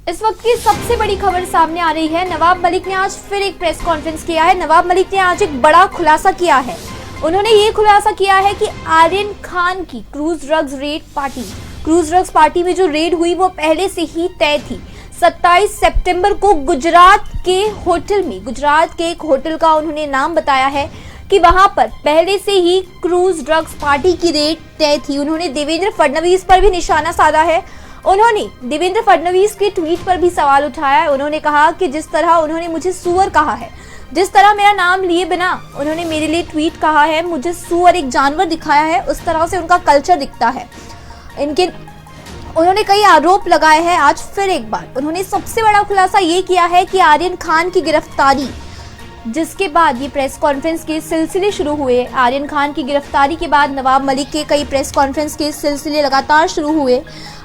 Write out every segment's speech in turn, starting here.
इस वक्त की सबसे बड़ी खबर सामने आ रही है। नवाब मलिक ने आज फिर एक प्रेस कॉन्फ्रेंस किया है। नवाब मलिक ने आज एक बड़ा खुलासा किया है। उन्होंने ये खुलासा किया है कि आर्यन खान की क्रूज ड्रग्स पार्टी में जो रेड हुई वो पहले से ही तय थी। 27 सितंबर को गुजरात के एक होटल का उन्होंने नाम बताया है कि वहां पर पहले से ही क्रूज ड्रग्स पार्टी की रेड तय थी। उन्होंने देवेंद्र फडणवीस पर भी निशाना साधा है। उन्होंने देवेंद्र फडणवीस के ट्वीट पर भी सवाल उठाया है। उन्होंने कहा कि जिस तरह उन्होंने मुझे सुअर कहा है, जिस तरह मेरा नाम लिए बिना उन्होंने मेरे लिए ट्वीट कहा है, मुझे सुअर एक जानवर दिखाया है, उस तरह से उनका कल्चर दिखता है। उन्होंने कई आरोप लगाए हैं। आज फिर एक बार उन्होंने सबसे बड़ा खुलासा ये किया है कि आर्यन खान की गिरफ्तारी, जिसके बाद ये प्रेस कॉन्फ्रेंस के सिलसिले शुरू हुए। आर्यन खान की गिरफ्तारी के बाद नवाब मलिक के कई प्रेस कॉन्फ्रेंस के सिलसिले लगातार शुरू हुए।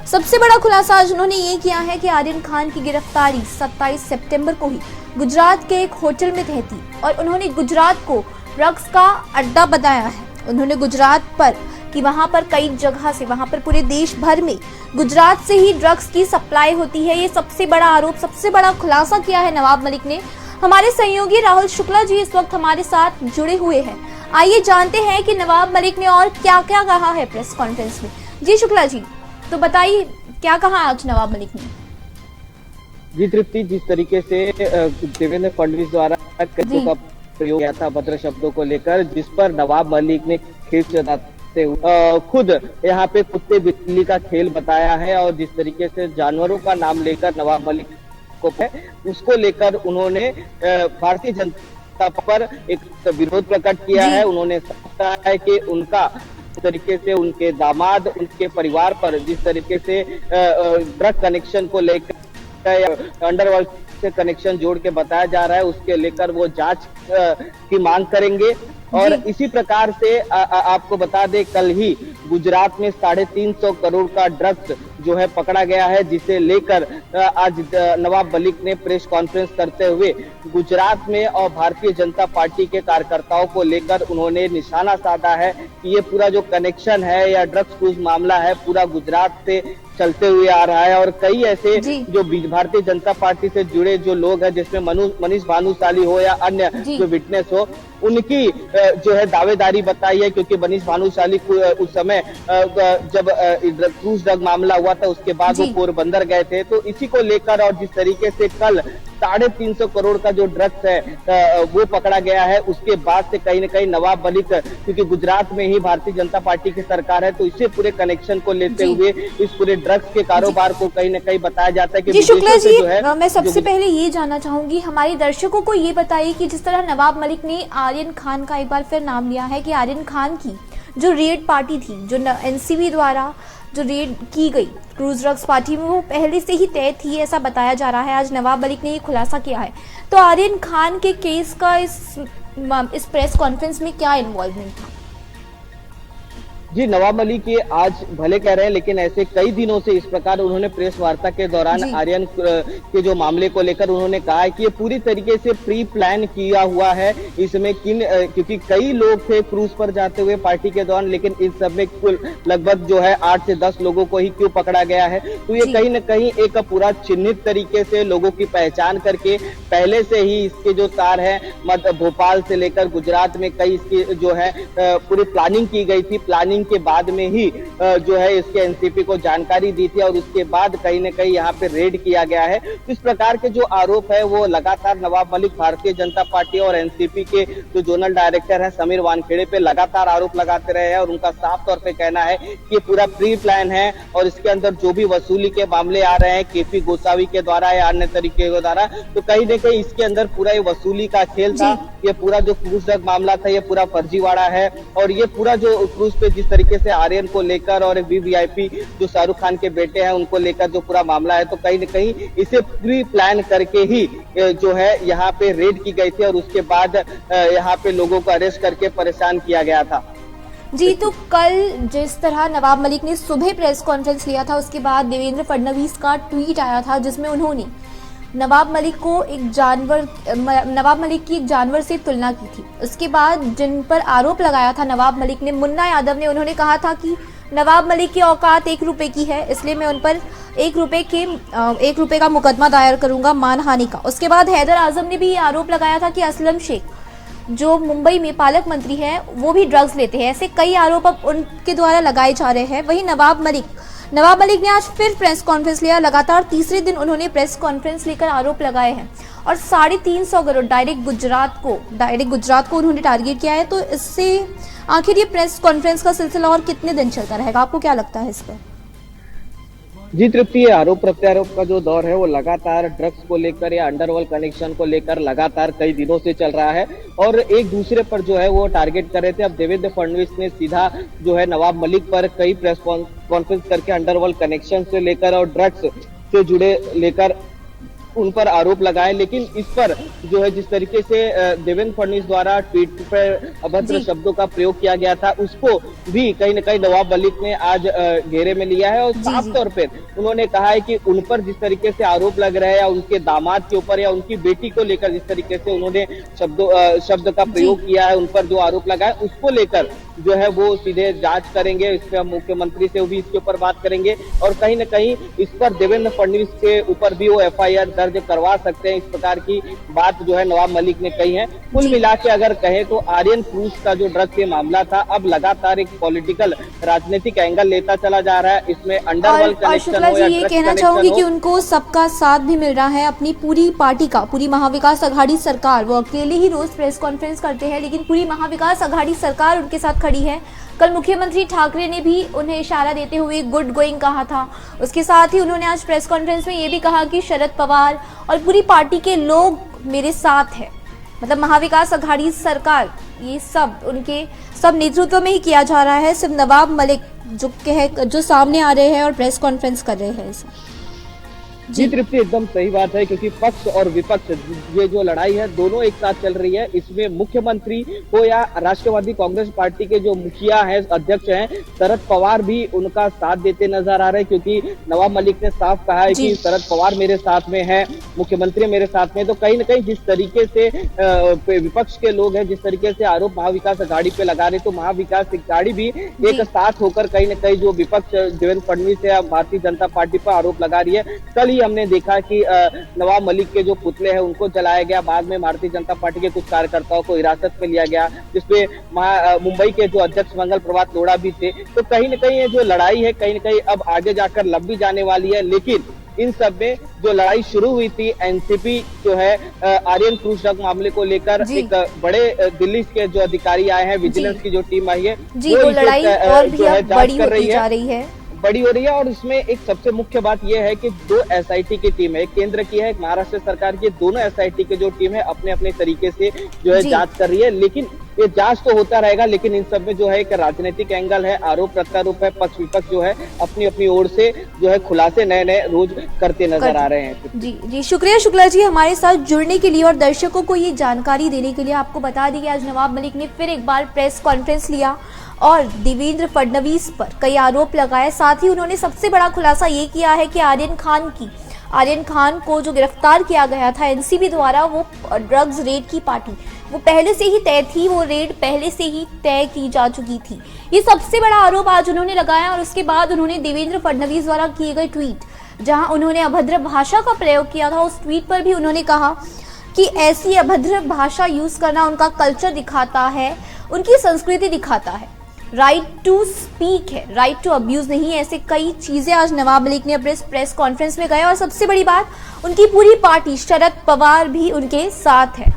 सबसे बड़ा खुलासा आज उन्होंने ये किया है कि आर्यन खान की गिरफ्तारी 27 सितंबर को ही गुजरात के एक होटल में तय थी और उन्होंने गुजरात को ड्रग्स का अड्डा बताया है। उन्होंने गुजरात पर कि वहां पर कई जगह से, वहां पर पूरे देश भर में गुजरात से ही ड्रग्स की सप्लाई होती है। ये सबसे बड़ा आरोप, सबसे बड़ा खुलासा किया है नवाब मलिक ने। हमारे सहयोगी राहुल शुक्ला जी इस वक्त हमारे साथ जुड़े हुए हैं। आइए जानते हैं कि नवाब मलिक ने और क्या क्या कहा है प्रेस कॉन्फ्रेंस में। जी शुक्ला जी, तो बताइए क्या कहा आज नवाब मलिक ने। जी तृप्ति, जिस तरीके से देवेंद्र फडणवीस द्वारा कथनों का प्रयोग किया था भद्र शब्दों को लेकर, जिस पर नवाब मलिक ने खेद जताते हुए खुद यहाँ पे कुत्ते बिल्ली का खेल बताया है और जिस तरीके से जानवरों का नाम लेकर नवाब मलिक को उसको लेकर उन्होंने भारतीय जनता पर एक विरोध प्रकट किया है। उन्होंने कहा है कि उनका तरीके से उनके दामाद, उनके परिवार पर जिस तरीके से ड्रग कनेक्शन को लेकर अंडरवर्ल्ड से कनेक्शन जोड़ के बताया जा रहा है, उसके लेकर वो जांच की मांग करेंगे। और इसी प्रकार से आपको बता दें, कल ही गुजरात में 350 करोड़ का ड्रग्स जो है पकड़ा गया है, जिसे लेकर आज नवाब मलिक ने प्रेस कॉन्फ्रेंस करते हुए गुजरात में और भारतीय जनता पार्टी के कार्यकर्ताओं को लेकर उन्होंने निशाना साधा है कि ये पूरा जो कनेक्शन है या ड्रग्स क्रूज मामला है पूरा गुजरात से चलते हुए आ रहा है। और कई ऐसे जो भारतीय जनता पार्टी से जुड़े जो लोग हैं, जिसमें मनीष भानुशाली हो या अन्य जो विटनेस हो, उनकी जो है दावेदारी बताई है। क्योंकि मनीष भानुशाली उस समय जब क्रूज ड्रग मामला हुआ था उसके बाद वो पोरबंदर गए थे, तो इसी को लेकर और जिस तरीके से कल 350 करोड़ का जो ड्रग्स है वो पकड़ा गया है, उसके बाद से कहीं न कहीं नवाब मलिक, क्योंकि गुजरात में ही भारतीय जनता पार्टी की सरकार है, तो इसे पूरे कनेक्शन को लेते हुए इस पूरे ड्रग्स के कारोबार को कहीं न कहीं बताया जाता है कि जी शुक्ला जी, मैं सबसे पहले ये जानना चाहूंगी, हमारे दर्शकों को ये बताइए कि जिस तरह नवाब मलिक ने आर्यन खान का एक बार फिर नाम लिया है कि आर्यन खान की जो रेड पार्टी थी, जो एनसीबी द्वारा जो रेड की गई क्रूज ड्रग्स पार्टी में, वो पहले से ही तय थी, ऐसा बताया जा रहा है। आज नवाब मलिक ने ये खुलासा किया है। तो आर्यन खान के केस का इस प्रेस कॉन्फ्रेंस में क्या इन्वॉल्वमेंट था? जी, नवाब मलिक ये आज भले कह रहे हैं, लेकिन ऐसे कई दिनों से इस प्रकार उन्होंने प्रेस वार्ता के दौरान आर्यन के जो मामले को लेकर उन्होंने कहा है कि ये पूरी तरीके से प्री प्लान किया हुआ है। इसमें क्योंकि कई लोग थे क्रूज पर जाते हुए पार्टी के दौरान, लेकिन इस सब में कुल लगभग जो है 8 से 10 लोगों को ही क्यों पकड़ा गया है। तो ये कहीं न कहीं एक पूरा चिन्हित तरीके से लोगों की पहचान करके पहले से ही इसके जो तार है भोपाल से लेकर गुजरात में कई इसकी जो है पूरी प्लानिंग की गई थी। प्लानिंग के बाद में ही जो है इसके एनसीपी को जानकारी दी थी और उसके बाद कहीं न कहीं यहाँ पे रेड किया गया है। इस प्रकार के जो आरोप है वो लगातार नवाब मलिक भारतीय जनता पार्टी और एनसीपी के जो जोनल डायरेक्टर है समीर वानखेड़े पे लगातार आरोप लगाते रहे हैं और उनका साफ तौर पे कहना है कि पूरा प्री प्लान है और इसके अंदर जो भी वसूली के मामले आ रहे हैं केपी गोसावी के द्वारा या अन्य तरीके के द्वारा, तो कहीं न कहीं इसके अंदर पूरा ये वसूली का खेल था। ये पूरा जो क्रूज ड्रग मामला था ये पूरा फर्जीवाड़ा है और ये पूरा जो क्रूज पे जिस तरीके से आर्यन को लेकर और वीवीआईपी जो शाहरुख खान के बेटे हैं उनको लेकर जो पूरा मामला है, तो कहीं न कहीं इसे प्री प्लान करके ही जो है यहाँ पे रेड की गई थी और उसके बाद यहाँ पे लोगों को अरेस्ट करके परेशान किया गया था। जी, तो कल जिस तरह नवाब मलिक ने सुबह प्रेस कॉन्फ्रेंस लिया था, उसके बाद देवेंद्र फडणवीस का ट्वीट आया था जिसमें उन्होंने नवाब मलिक की एक जानवर से तुलना की थी। उसके बाद जिन पर आरोप लगाया था नवाब मलिक ने, मुन्ना यादव ने, उन्होंने कहा था कि नवाब मलिक की औकात 1 रुपए की है, इसलिए मैं उन पर 1 रुपए का मुकदमा दायर करूंगा मानहानि का। उसके बाद हैदर आजम ने भी ये आरोप लगाया था कि असलम शेख जो मुंबई में पालक मंत्री है वो भी ड्रग्स लेते हैं। ऐसे कई आरोप अब उनके द्वारा लगाए जा रहे हैं। वहीं नवाब मलिक ने आज फिर प्रेस कॉन्फ्रेंस लिया। लगातार तीसरे दिन उन्होंने प्रेस कॉन्फ्रेंस लेकर आरोप लगाए हैं और 350 करोड़ डायरेक्ट गुजरात को उन्होंने टारगेट किया है। तो इससे आखिर ये प्रेस कॉन्फ्रेंस का सिलसिला और कितने दिन चलता रहेगा, आपको क्या लगता है इस पर? जी तृप्ति, ये आरोप प्रत्यारोप का जो दौर है वो लगातार ड्रग्स को लेकर या अंडरवर्ल्ड कनेक्शन को लेकर लगातार कई दिनों से चल रहा है और एक दूसरे पर जो है वो टारगेट कर रहे थे। अब देवेंद्र फडणवीस ने सीधा जो है नवाब मलिक पर कई प्रेस कॉन्फ्रेंस करके अंडरवर्ल्ड कनेक्शन से लेकर और ड्रग्स से जुड़े लेकर उन पर आरोप लगाए। लेकिन इस पर जो है जिस तरीके से देवेंद्र फडणवीस द्वारा ट्वीट पर अभद्र शब्दों का प्रयोग किया गया था उसको भी कहीं न कहीं नवाब मलिक ने आज घेरे में लिया है और साफ तौर पर उन्होंने कहा है कि उन पर जिस तरीके से आरोप लग रहे हैं या उनके दामाद के ऊपर या उनकी बेटी को लेकर जिस तरीके से उन्होंने शब्द का प्रयोग किया है, उन पर जो आरोप लगा है उसको लेकर जो है वो सीधे जांच करेंगे। इस पर मुख्यमंत्री से भी इसके ऊपर बात करेंगे और कहीं न कहीं इस पर देवेंद्र फडणवीस के ऊपर भी वो FIR दर्ज करवा सकते हैं। इस प्रकार की बात जो है नवाब मलिक ने कही है। कुल मिला के अगर कहें तो आर्यन क्रूज का जो ड्रग्स के मामला था अब लगातार एक पॉलिटिकल राजनीतिक एंगल लेता चला जा रहा है। इसमें अंडरवर्ल्ड कनेक्शन हो या ये कहना चाहूंगी कि उनको सबका साथ भी मिल रहा है। अपनी पूरी पार्टी का, पूरी महाविकास अघाड़ी सरकार, वो अकेले ही रोज प्रेस कॉन्फ्रेंस करते हैं लेकिन पूरी महाविकास अघाड़ी सरकार उनके साथ खड़ी है। कल मुख्यमंत्री ठाकरे ने भी उन्हें इशारा देते हुए गुड गोइंग कहा था। उसके साथ ही उन्होंने आज प्रेस कॉन्फ्रेंस में ये भी कहा कि शरद पवार और पूरी पार्टी के लोग मेरे साथ है। मतलब महाविकास अघाड़ी सरकार, ये सब उनके सब नेतृत्व में ही किया जा रहा है। सिर्फ नवाब मलिक जो सामने आ रहे हैं और प्रेस कॉन्फ्रेंस कर रहे हैं। जी तृप्ति, एकदम सही बात है क्योंकि पक्ष और विपक्ष ये जो लड़ाई है दोनों एक साथ चल रही है। इसमें मुख्यमंत्री हो या राष्ट्रवादी कांग्रेस पार्टी के जो मुखिया हैं, अध्यक्ष हैं शरद पवार भी उनका साथ देते नजर आ रहे हैं क्योंकि नवाब मलिक ने साफ कहा है कि शरद पवार मेरे साथ में है, मुख्यमंत्री मेरे साथ में। तो कहीं न कहीं जिस तरीके से विपक्ष के लोग हैं जिस तरीके से आरोप महाविकास अघाड़ी पे लगा रहे, तो महाविकास अघाड़ी भी एक साथ होकर कहीं न कहीं जो विपक्ष देवेंद्र फडणवीस या भारतीय जनता पार्टी पर आरोप लगा रही है। कल हमने देखा कि नवाब मलिक के जो पुतले हैं उनको जलाया गया, बाद में भारतीय जनता पार्टी के कुछ कार्यकर्ताओं को हिरासत में लिया गया जिसपे मुंबई के जो अध्यक्ष मंगल प्रभात लोढ़ा भी थे। तो कहीं न कहीं ये जो लड़ाई है कहीं न कहीं अब आगे जाकर लंबी जाने वाली है। लेकिन इन सब में जो लड़ाई शुरू हुई थी एनसीपी जो है आर्यन क्रूज ड्रग मामले को लेकर एक बड़े दिल्ली के जो अधिकारी आए हैं, विजिलेंस की जो टीम आई है वो लड़ाई और भी बड़ी होती जा रही है, बड़ी हो रही है। और इसमें एक सबसे मुख्य बात यह है कि 2 SIT की टीम है, एक केंद्र की है, एक महाराष्ट्र सरकार की। दोनों SIT के जो टीम है अपने अपने तरीके से जो है जांच कर रही है। लेकिन ये जांच तो होता रहेगा लेकिन इन सब में जो है एक राजनीतिक एंगल है, आरोप प्रत्यारोप है, पक्ष विपक्ष जो है अपनी अपनी ओर से जो है खुलासे नए नए रोज करते नजर आ रहे हैं। जी शुक्रिया शुक्ला जी हमारे साथ जुड़ने के लिए और दर्शकों को ये जानकारी देने के लिए। आपको बता दी कि आज नवाब मलिक ने फिर एक बार प्रेस कॉन्फ्रेंस लिया और देवेंद्र फडणवीस पर कई आरोप लगाए। साथ ही उन्होंने सबसे बड़ा खुलासा ये किया है कि आर्यन खान को जो गिरफ्तार किया गया था एनसीबी द्वारा, वो ड्रग्स रेड की पार्टी वो पहले से ही तय थी, वो रेड पहले से ही तय की जा चुकी थी। ये सबसे बड़ा आरोप आज उन्होंने लगाया। और उसके बाद उन्होंने देवेंद्र फडणवीस द्वारा किए गए ट्वीट जहां उन्होंने अभद्र भाषा का प्रयोग किया था, उस ट्वीट पर भी उन्होंने कहा कि ऐसी अभद्र भाषा यूज करना उनका कल्चर दिखाता है, उनकी संस्कृति दिखाता है। राइट टू स्पीक है, राइट टू अब्यूज नहीं। ऐसे कई चीजें आज नवाब मलिक ने अपने प्रेस कॉन्फ्रेंस में गए और सबसे बड़ी बात उनकी पूरी पार्टी शरद पवार भी उनके साथ है।